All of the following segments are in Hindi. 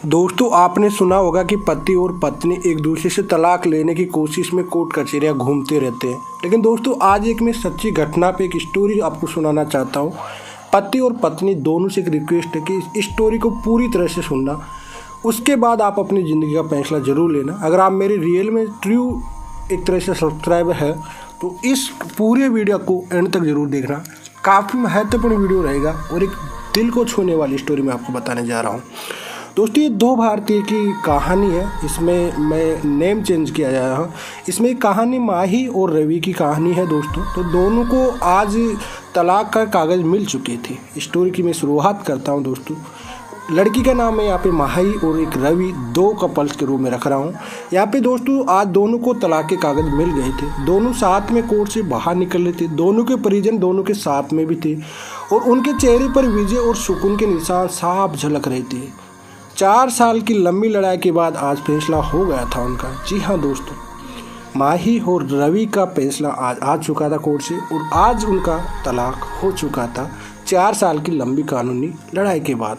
दोस्तों, आपने सुना होगा कि पति और पत्नी एक दूसरे से तलाक लेने की कोशिश में कोर्ट कचहरियाँ घूमते रहते हैं। लेकिन दोस्तों, आज एक मैं सच्ची घटना पे एक स्टोरी आपको सुनाना चाहता हूँ। पति और पत्नी दोनों से एक रिक्वेस्ट है कि इस स्टोरी को पूरी तरह से सुनना, उसके बाद आप अपनी ज़िंदगी का फैसला ज़रूर लेना। अगर आप मेरे रियल में ट्रू एक तरह से सब्सक्राइबर है तो इस पूरे वीडियो को एंड तक ज़रूर देखना। काफ़ी महत्वपूर्ण वीडियो रहेगा और एक दिल को छूने वाली स्टोरी मैं आपको बताने जा रहा हूँ। दोस्तों, ये दो भारतीय की कहानी है। इसमें मैं नेम चेंज किया जा रहा। इसमें एक कहानी माही और रवि की कहानी है दोस्तों। तो दोनों को आज तलाक का कागज़ मिल चुके थे। स्टोरी की मैं शुरुआत करता हूँ दोस्तों। लड़की का नाम मैं यहाँ पे माही और एक रवि, दो कपल्स के रूप में रख रहा हूँ। यहाँ पे दोस्तों आज दोनों को तलाक के कागज़ मिल गए थे। दोनों साथ में कोर्ट से बाहर निकल रहे थे। दोनों के परिजन दोनों के साथ में भी थे और उनके चेहरे पर विजय और सुकून के निशान साफ झलक रहे थे। 4 साल की लंबी लड़ाई के बाद आज फैसला हो गया था उनका। जी हाँ दोस्तों, माही और रवि का फैसला आज आ चुका था कोर्ट से और आज उनका तलाक हो चुका था 4 साल की लंबी कानूनी लड़ाई के बाद।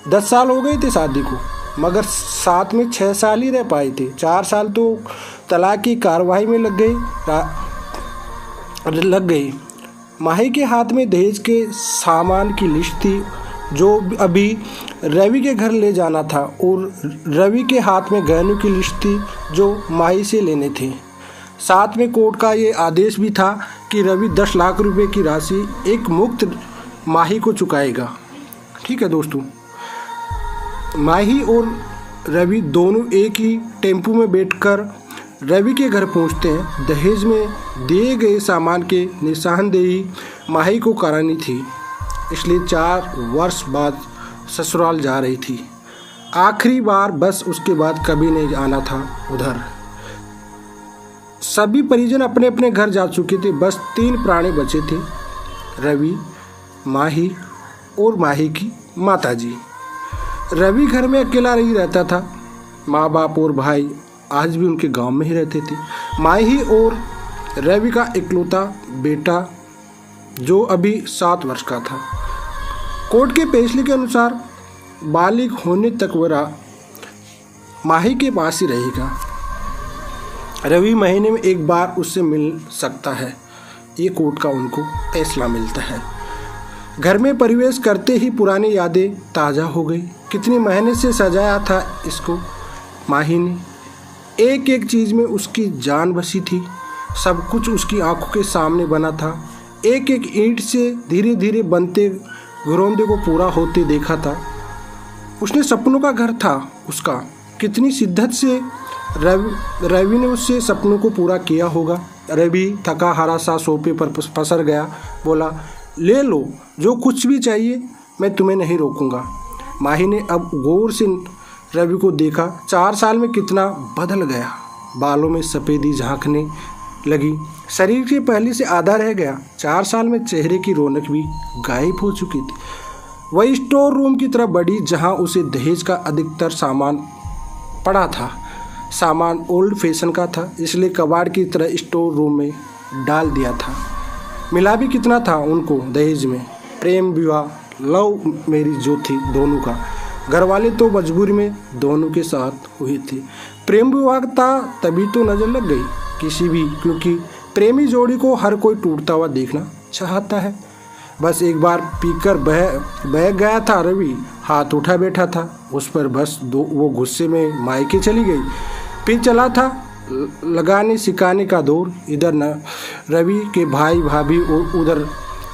10 साल हो गए थे शादी को, मगर साथ में 6 साल ही रह पाए थे। 4 साल तो तलाक की कार्रवाई में लग गई। माही के हाथ में दहेज के सामान की लिस्ट थी जो अभी रवि के घर ले जाना था और रवि के हाथ में गहनों की लिस्ट थी जो माही से लेने थे। साथ में कोर्ट का ये आदेश भी था कि रवि 10 लाख रुपए की राशि एक मुक्त माही को चुकाएगा। ठीक है दोस्तों, माही और रवि दोनों एक ही टेम्पू में बैठकर रवि के घर पहुंचते हैं। दहेज में दिए गए सामान के निशानदेही माही को करानी थी, इसलिए 4 वर्ष बाद ससुराल जा रही थी। आखिरी बार बस उसके बाद कभी नहीं आना था उधर। सभी परिजन अपने अपने घर जा चुके थे। बस 3 प्राणी बचे थे, रवि, माही और माही की माताजी। रवि घर में अकेला नहीं रहता था। माँ बाप और भाई आज भी उनके गांव में ही रहते थे। माही और रवि का इकलौता बेटा जो अभी 7 वर्ष का था। कोर्ट के फैसले के अनुसार बालिग होने तक वह माही के पास ही रहेगा। रवि महीने में एक बार उससे मिल सकता है। ये कोर्ट का उनको फैसला मिलता है। घर में प्रवेश करते ही पुरानी यादें ताज़ा हो गई। कितनी मेहनत से सजाया था इसको माही ने। एक एक चीज़ में उसकी जान बसी थी। सब कुछ उसकी आंखों के सामने बना था। एक एक ईंट से धीरे धीरे बनते घरौंदे को पूरा होते देखा था। उसने सपनों का घर था उसका। कितनी शिद्दत से रवि ने उससे सपनों को पूरा किया होगा। रवि थका हारा सा सोफे पर पसर गया। बोला, ले लो जो कुछ भी चाहिए, मैं तुम्हें नहीं रोकूंगा। माही ने अब गौर से रवि को देखा। 4 साल में कितना बदल गया। बालों में सफ़ेदी झांकने लगी। शरीर के पहले से आधा रह गया। 4 साल में चेहरे की रौनक भी गायब हो चुकी थी। वह स्टोर रूम की तरफ बढ़ी जहां उसे दहेज का अधिकतर सामान पड़ा था। सामान ओल्ड फैशन का था, इसलिए कबाड़ की तरह स्टोर रूम में डाल दिया था। मिला भी कितना था उनको दहेज में। प्रेम विवाह, लव मैरिज जो थी दोनों का। घर वाले तो मजबूरी में दोनों के साथ हुए थे। प्रेम विवाह था तभी तो नज़र लग गई किसी भी, क्योंकि प्रेमी जोड़ी को हर कोई टूटता हुआ देखना चाहता है। बस एक बार पीकर बह गया था रवि। हाथ उठा बैठा था उस पर। बस वो गुस्से में मायके चली गई। फिर चला था लगाने सिखाने का दौर। इधर न रवि के भाई भाभी और उधर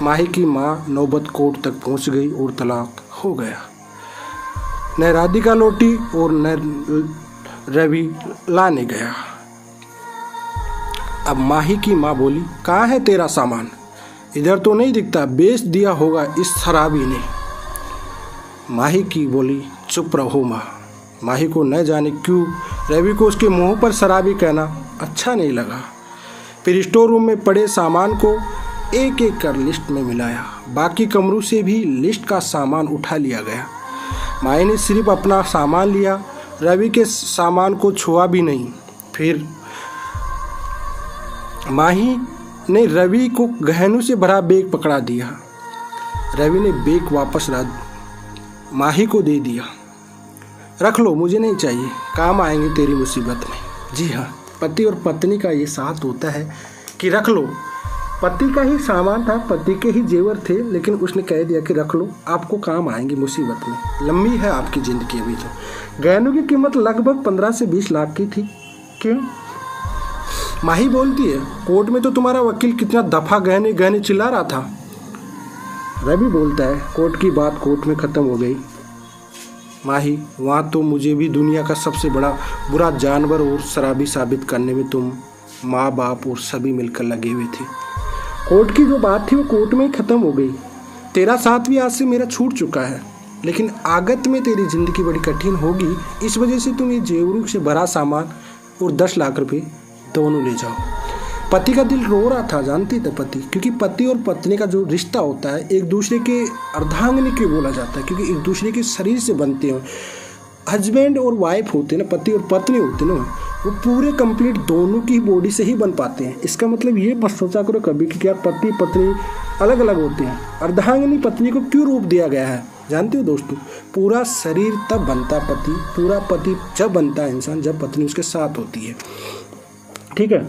माही की माँ नौबत कोर्ट तक पहुँच गई और तलाक हो गया। न राधिका लौटी और न रवि लाने गया। अब माही की माँ बोली, कहाँ है तेरा सामान? इधर तो नहीं दिखता, बेच दिया होगा इस शराबी ने। माही की बोली, चुप रहो माँ। माही को न जाने क्यों रवि को उसके मुंह पर शराबी कहना अच्छा नहीं लगा। फिर स्टोर रूम में पड़े सामान को एक एक कर लिस्ट में मिलाया। बाकी कमरों से भी लिस्ट का सामान उठा लिया गया। माही ने सिर्फ अपना सामान लिया, रवि के सामान को छुआ भी नहीं। फिर माही ने रवि को गहनों से भरा बैग पकड़ा दिया। रवि ने बैग वापस माही को दे दिया। रख लो, मुझे नहीं चाहिए, काम आएंगे तेरी मुसीबत में। जी हाँ, पति और पत्नी का ये साथ होता है कि रख लो। पति का ही सामान था, पति के ही जेवर थे, लेकिन उसने कह दिया कि रख लो, आपको काम आएंगे मुसीबत में। लंबी है आपकी ज़िंदगी अभी तो। गहनों की कीमत लगभग 15 से 20 लाख की थी। क्यों? माही बोलती है, कोर्ट में तो तुम्हारा वकील कितना दफ़ा गहने गहने चिल्ला रहा था। रवि बोलता है, कोर्ट की बात कोर्ट में ख़त्म हो गई माही, वहाँ तो मुझे भी दुनिया का सबसे बड़ा बुरा जानवर और शराबी साबित करने में तुम, माँ बाप और सभी मिलकर लगे हुए थे। कोर्ट की जो बात थी वो कोर्ट में ही ख़त्म हो गई। तेरा साथ भी आज से मेरा छूट चुका है, लेकिन आगत में तेरी ज़िंदगी बड़ी कठिन होगी। इस वजह से तुम ये जेवरों से भरा सामान और 10 लाख रुपए दोनों ले जाओ। पति का दिल रो रहा था, जानती था पति, क्योंकि पति और पत्नी का जो रिश्ता होता है एक दूसरे के अर्धांगिनी के बोला जाता है, क्योंकि एक दूसरे के शरीर से बनते हैं। हस्बैंड और वाइफ होते हैं ना, पति और पत्नी होते हैं ना, वो पूरे कंप्लीट दोनों की बॉडी से ही बन पाते हैं। इसका मतलब ये मत सोचा करो कभी कि क्या पति पत्नी अलग अलग होते हैं। अर्धांगिनी पत्नी को क्यों रूप दिया गया है जानते हो दोस्तों? पूरा शरीर तब बनता पति, पूरा पति जब बनता है इंसान जब पत्नी उसके साथ होती है। ठीक है,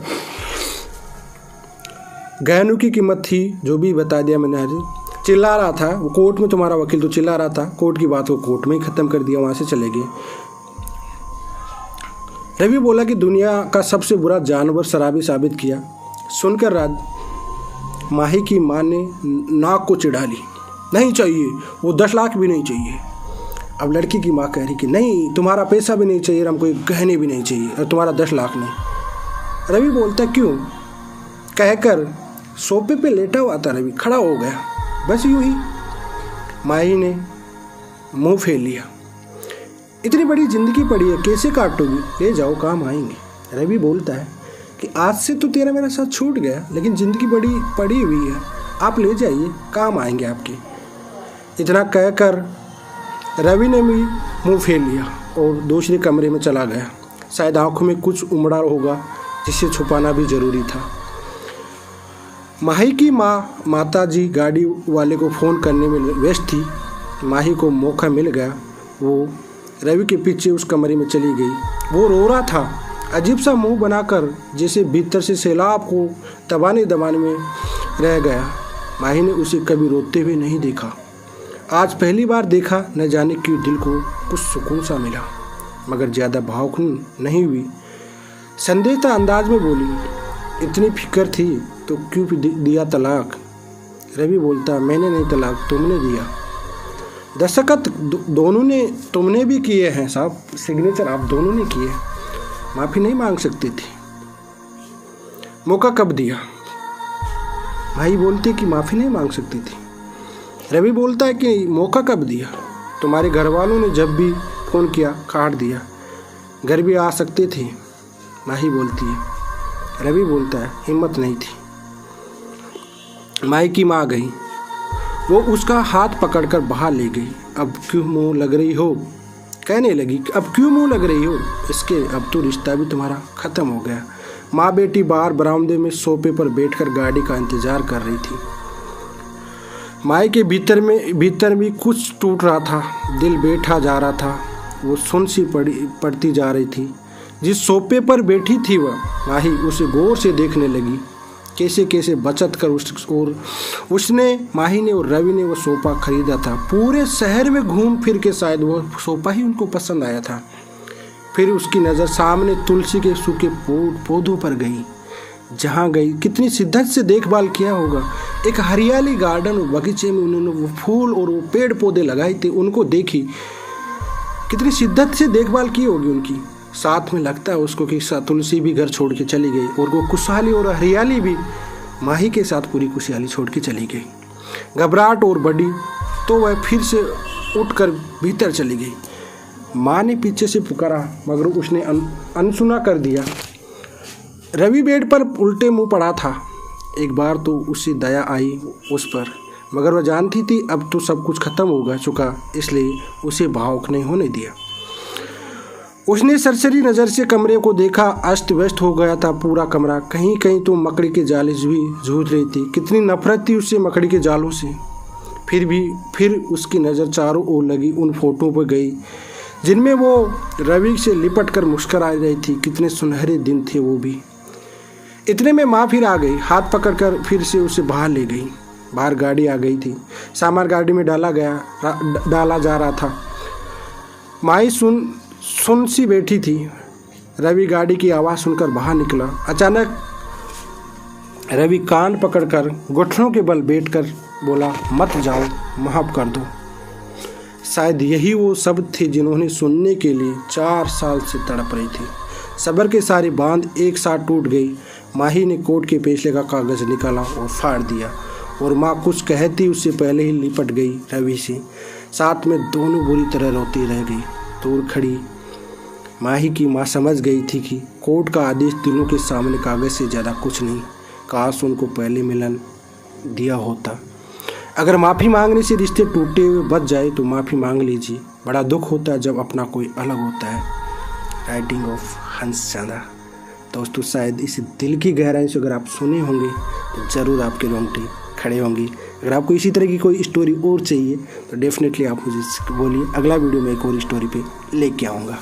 गहनों की कीमत थी जो भी बता दिया मैंने। हरी चिल्ला रहा था वो, कोर्ट में तुम्हारा वकील तो चिल्ला रहा था, कोर्ट की बात को कोर्ट में ही ख़त्म कर दिया, वहाँ से चले गए। रवि बोला कि दुनिया का सबसे बुरा जानवर शराबी साबित किया। सुनकर माही की माँ ने नाक को चिढ़ा ली, नहीं चाहिए, वो 10 लाख भी नहीं चाहिए। अब लड़की की माँ कह रही कि नहीं, तुम्हारा पैसा भी नहीं चाहिए, हमको गहने भी नहीं चाहिए, और तुम्हारा 10 लाख नहीं। रवि बोलता क्यों? कहकर सोफे पे लेटा हुआ था रवि खड़ा हो गया। बस यूं ही माही ने मुंह फेर लिया, इतनी बड़ी जिंदगी पड़ी है, कैसे काटोगी, ले जाओ, काम आएंगे। रवि बोलता है कि आज से तो तेरा मेरा साथ छूट गया, लेकिन ज़िंदगी बड़ी पड़ी हुई है, आप ले जाइए, काम आएंगे आपके। इतना कहकर रवि ने भी मुंह फेर लिया और दूसरे कमरे में चला गया। शायद आंखों में कुछ उमड़ा होगा जिसे छुपाना भी ज़रूरी था। माही की माता जी गाड़ी वाले को फ़ोन करने में व्यस्त थी। माही को मौका मिल गया, वो रवि के पीछे उस कमरे में चली गई। वो रो रहा था, अजीब सा मुंह बनाकर, जैसे भीतर से सैलाब को दबाने में रह गया। माही ने उसे कभी रोते हुए नहीं देखा, आज पहली बार देखा। न जाने क्यों दिल को कुछ सुकून सा मिला, मगर ज़्यादा भावुक नहीं हुई। संदेशा अंदाज में बोली, इतनी फिक्र थी तो क्यों दिया तलाक? रवि बोलता, मैंने नहीं तलाक, तुमने दिया। दस्तखत दोनों ने, तुमने भी किए हैं साहब, सिग्नेचर आप दोनों ने किए, माफ़ी नहीं मांग सकती थी। मौका कब दिया? भाई बोलते कि माफ़ी नहीं मांग सकती थी। रवि बोलता है कि मौका कब दिया? तुम्हारे घर वालों ने जब भी फ़ोन किया काट दिया, घर भी आ सकते थे। माही बोलती है। रवि बोलता है, हिम्मत नहीं थी। माही की माँ गई, वो उसका हाथ पकड़कर बाहर ले गई। अब क्यों मुँह लग रही हो? कहने लगी, अब क्यों मुँह लग रही हो? इसके अब तो रिश्ता भी तुम्हारा ख़त्म हो गया। माँ बेटी बाहर बरामदे में सोफे पर बैठकर गाड़ी का इंतज़ार कर रही थी। माई के भीतर भी कुछ टूट रहा था, दिल बैठा जा रहा था। वो सुन सी पड़ती जा रही थी। जिस सोफे पर बैठी थी वह माही उसे गौर से देखने लगी, कैसे कैसे बचत कर माही ने और रवि ने वो सोफा खरीदा था। पूरे शहर में घूम फिर के शायद वो सोफा ही उनको पसंद आया था। फिर उसकी नज़र सामने तुलसी के सूखे पौधों पर गई। जहाँ गई कितनी शिद्दत से देखभाल किया होगा। एक हरियाली गार्डन और बगीचे में उन्होंने वो फूल और वो पेड़ पौधे लगाए थे, उनको देखी, कितनी शिद्दत से देखभाल की होगी उनकी। साथ में लगता है उसको कि तुलसी भी घर छोड़ के चली गई और वो खुशहाली और हरियाली भी माही के साथ पूरी खुशहाली छोड़ के चली गई। घबराहट और बढ़ी तो वह फिर से उठकर भीतर चली गई। माँ ने पीछे से पुकारा मगर उसने अनसुना कर दिया। रवि बेड पर उल्टे मुंह पड़ा था। एक बार तो उसे दया आई उस पर, मगर वह जानती थी अब तो सब कुछ खत्म हो चुका, इसलिए उसे भावुक नहीं होने दिया। उसने सरसरी नज़र से कमरे को देखा। अस्त व्यस्त हो गया था पूरा कमरा। कहीं कहीं तो मकड़ी के जाले भी जूझ रही थी। कितनी नफरत थी उससे मकड़ी के जालों से। फिर उसकी नज़र चारों ओर लगी उन फोटो पर गई जिनमें वो रवि से लिपट कर मुस्कुरा रही थी। कितने सुनहरे दिन थे वो भी। इतने में माँ फिर आ गई, हाथ पकड़कर फिर से उसे बाहर ले गई। बाहर गाड़ी आ गई थी, सामान गाड़ी में डाला जा रहा था। माई सुन सी बैठी थी। रवि गाड़ी की आवाज़ सुनकर बाहर निकला। अचानक रवि कान पकड़कर घुटनों के बल बैठकर बोला, मत जाओ, माफ़ कर दो। शायद यही वो शब्द थे जिन्होंने सुनने के लिए 4 साल से तड़प रही थी। सब्र के सारे बांध एक साथ टूट गई। माही ने कोर्ट के फैसले का कागज़ निकाला और फाड़ दिया, और माँ कुछ कहती उससे पहले ही लिपट गई रवि से। साथ में दोनों बुरी तरह रोती रह गई। दूर खड़ी माही की माँ समझ गई थी कि कोर्ट का आदेश दिलों के सामने कागज़ से ज़्यादा कुछ नहीं। काश उनको पहले मिलन दिया होता। अगर माफ़ी मांगने से रिश्ते टूटे हुए बच जाए तो माफ़ी मांग लीजिए। बड़ा दुख होता है जब अपना कोई अलग होता है। राइटिंग ऑफ हंस चांदा। दोस्तों, शायद इस दिल की गहराई से अगर आप सुने होंगे तो ज़रूर आपके रोंगटे खड़े होंगे। अगर आपको इसी तरह की कोई स्टोरी और चाहिए तो डेफिनेटली आप मुझे बोलिए। अगला वीडियो में एक और स्टोरी पे लेके आऊँगा।